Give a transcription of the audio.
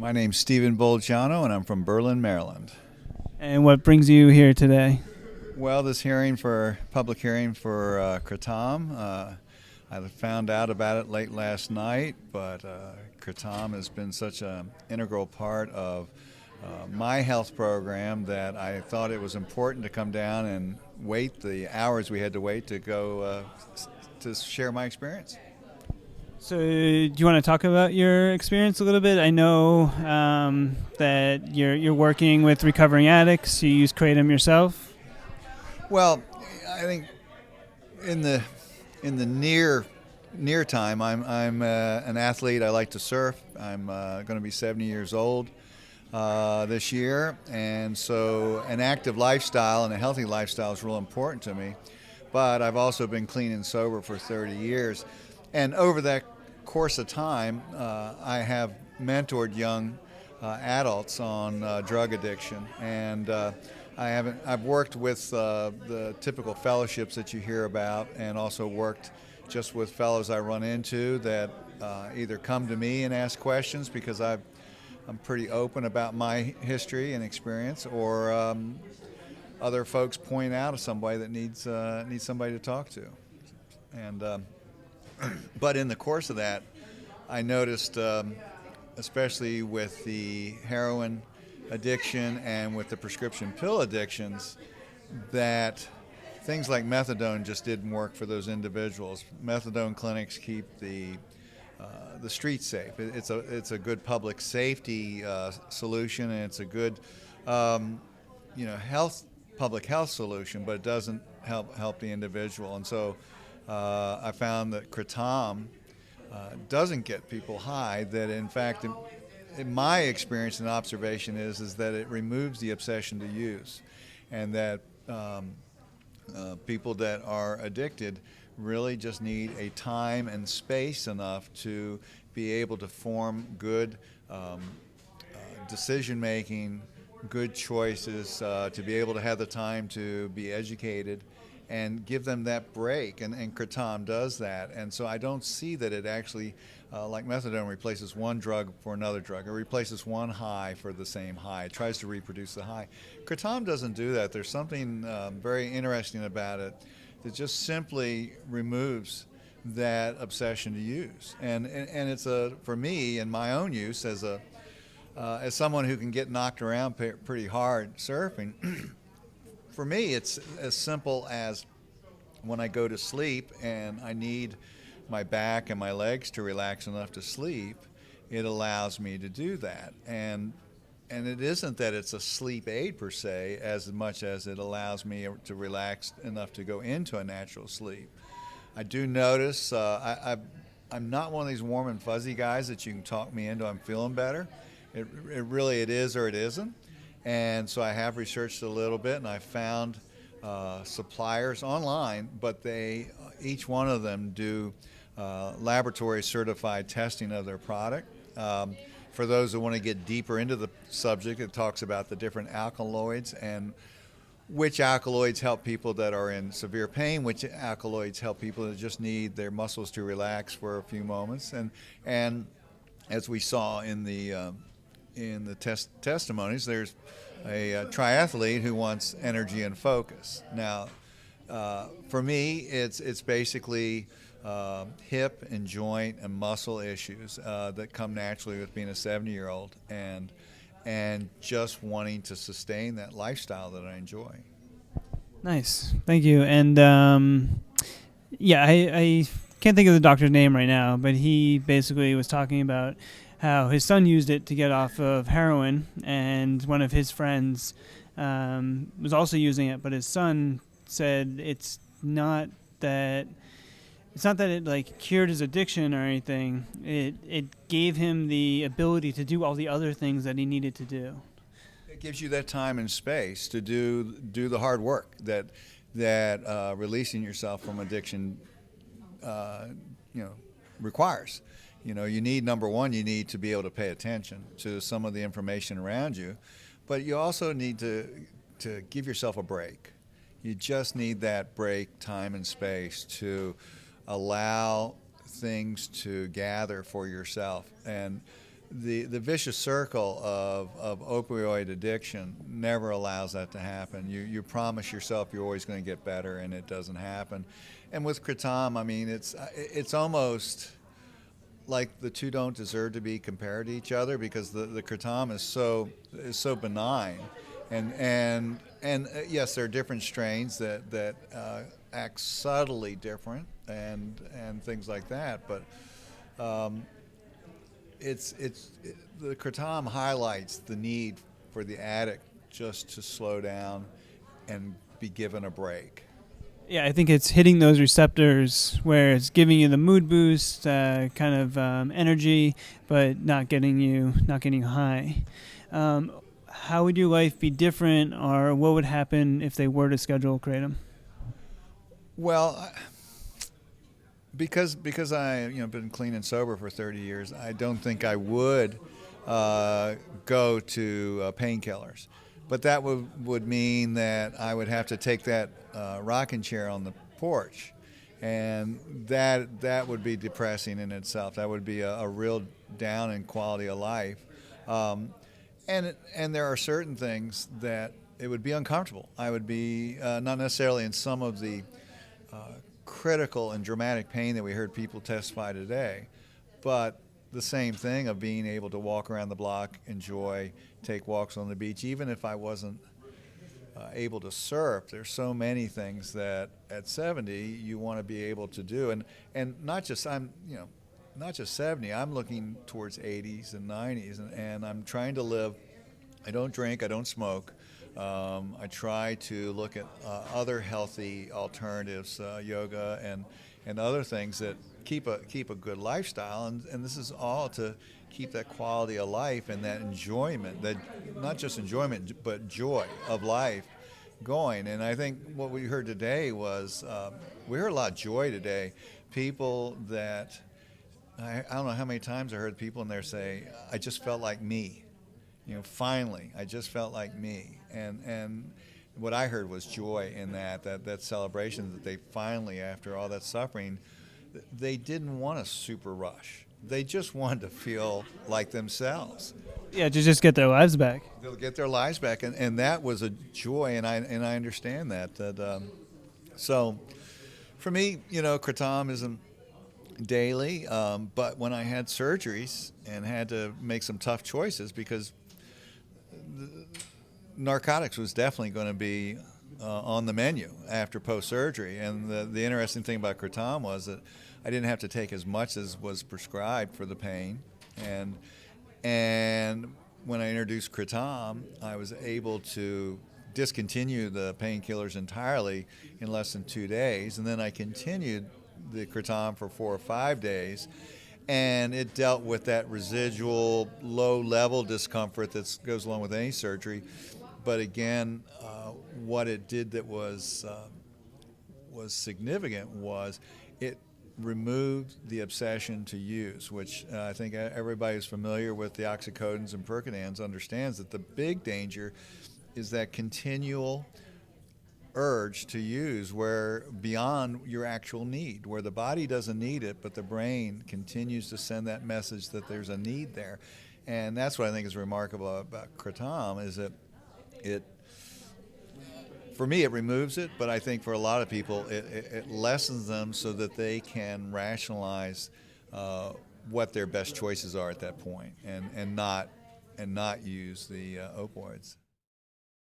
My name's Steven Bolgiano, and I'm from Maryland, Maryland. And what brings you here today? Well, this public hearing for Kratom, I found out about it late last night, but Kratom has been such an integral part of my health program that I thought it was important to come down and wait the hours we had to wait to go to share my experience. So, do you want to talk about your experience a little bit? I know that you're working with recovering addicts. You use Kratom yourself. Well, I think in the near time, I'm an athlete. I like to surf. I'm going to be 70 years old this year, and so an active lifestyle and a healthy lifestyle is real important to me. But I've also been clean and sober for 30 years, and over that course of time, I have mentored young adults on drug addiction, and I've worked with the typical fellowships that you hear about, and also worked just with fellows I run into that either come to me and ask questions because I'm pretty open about my history and experience, or other folks point out somebody that needs somebody to talk to. And but in the course of that, I noticed, especially with the heroin addiction and with the prescription pill addictions, that things like methadone just didn't work for those individuals. Methadone clinics keep the streets safe. It's a good public safety solution, and it's a good public health solution, but it doesn't help the individual. And so I found that Kratom doesn't get people high. That in fact, in my experience and observation is that it removes the obsession to use, and that people that are addicted really just need a time and space enough to be able to form good decision making, good choices, to be able to have the time to be educated and give them that break, and Kratom does that. And so I don't see that it actually, like methadone, replaces one drug for another drug. It replaces one high for the same high. It tries to reproduce the high. Kratom doesn't do that. There's something very interesting about it that just simply removes that obsession to use. And it's for me, in my own use, as someone who can get knocked around pretty hard surfing, for me, it's as simple as when I go to sleep and I need my back and my legs to relax enough to sleep, it allows me to do that. And it isn't that it's a sleep aid per se, as much as it allows me to relax enough to go into a natural sleep. I do notice I'm not one of these warm and fuzzy guys that you can talk me into I'm feeling better. It is or it isn't. And so I have researched a little bit, and I found suppliers online, but each one of them do laboratory certified testing of their product. For those that want to get deeper into the subject, it talks about the different alkaloids and which alkaloids help people that are in severe pain, which alkaloids help people that just need their muscles to relax for a few moments. And as we saw in the testimonies, there's a triathlete who wants energy and focus. Now, for me, it's basically hip and joint and muscle issues that come naturally with being a 70-year-old and just wanting to sustain that lifestyle that I enjoy. Nice, thank you. And I can't think of the doctor's name right now, but he basically was talking about how his son used it to get off of heroin, and one of his friends was also using it, but his son said it's not that it like cured his addiction or anything. It gave him the ability to do all the other things that he needed to do. It gives you that time and space to do the hard work that releasing yourself from addiction requires. You need, number one, you need to be able to pay attention to some of the information around you, but you also need to give yourself a break. You just need that break, time and space to allow things to gather for yourself. And the vicious circle of opioid addiction never allows that to happen. You promise yourself you're always going to get better, and it doesn't happen. And with Kratom, I mean, it's almost like the two don't deserve to be compared to each other, because the Kratom is so benign, and yes, there are different strains that act subtly different and things like that, but the Kratom highlights the need for the addict just to slow down and be given a break. Yeah, I think it's hitting those receptors where it's giving you the mood boost, kind of energy, but not getting you high. How would your life be different, or what would happen if they were to schedule Kratom? Well, because I been clean and sober for 30 years, I don't think I would go to painkillers. But that would mean that I would have to take that rocking chair on the porch, and that would be depressing in itself. That would be a real down in quality of life. And there are certain things that it would be uncomfortable. I would be not necessarily in some of the critical and dramatic pain that we heard people testify today, but the same thing of being able to walk around the block, enjoy, take walks on the beach, even if I wasn't able to surf. There's so many things that at 70 you want to be able to do, and not just not just 70. I'm looking towards 80s and 90s, and I'm trying to live. I don't drink, I don't smoke. I try to look at other healthy alternatives, yoga and other things that keep a good lifestyle, and this is all to keep that quality of life and that enjoyment, that not just enjoyment but joy of life going. And I think what we heard today was we heard a lot of joy today. People that I don't know how many times I heard people in there say, "I just felt like me." Finally, I just felt like me, and what I heard was joy in that celebration that they finally, after all that suffering, they didn't want a super rush. They just wanted to feel like themselves. Yeah, to just get their lives back. They'll get their lives back, and that was a joy, and I understand that. So, for me, Kratom isn't daily, but when I had surgeries and had to make some tough choices, because narcotics was definitely going to be on the menu after post-surgery. And the interesting thing about Kratom was that I didn't have to take as much as was prescribed for the pain. And when I introduced Kratom, I was able to discontinue the painkillers entirely in less than 2 days. And then I continued the Kratom for 4 or 5 days. And it dealt with that residual low-level discomfort that goes along with any surgery. But again, what it did that was significant was it removed the obsession to use, which I think everybody who's familiar with the oxycodons and Perconans understands that the big danger is that continual urge to use, where beyond your actual need, where the body doesn't need it, but the brain continues to send that message that there's a need there. And that's what I think is remarkable about Kratom, is that for me, it removes it, but I think for a lot of people, it lessens them so that they can rationalize what their best choices are at that point, and not use the opioids.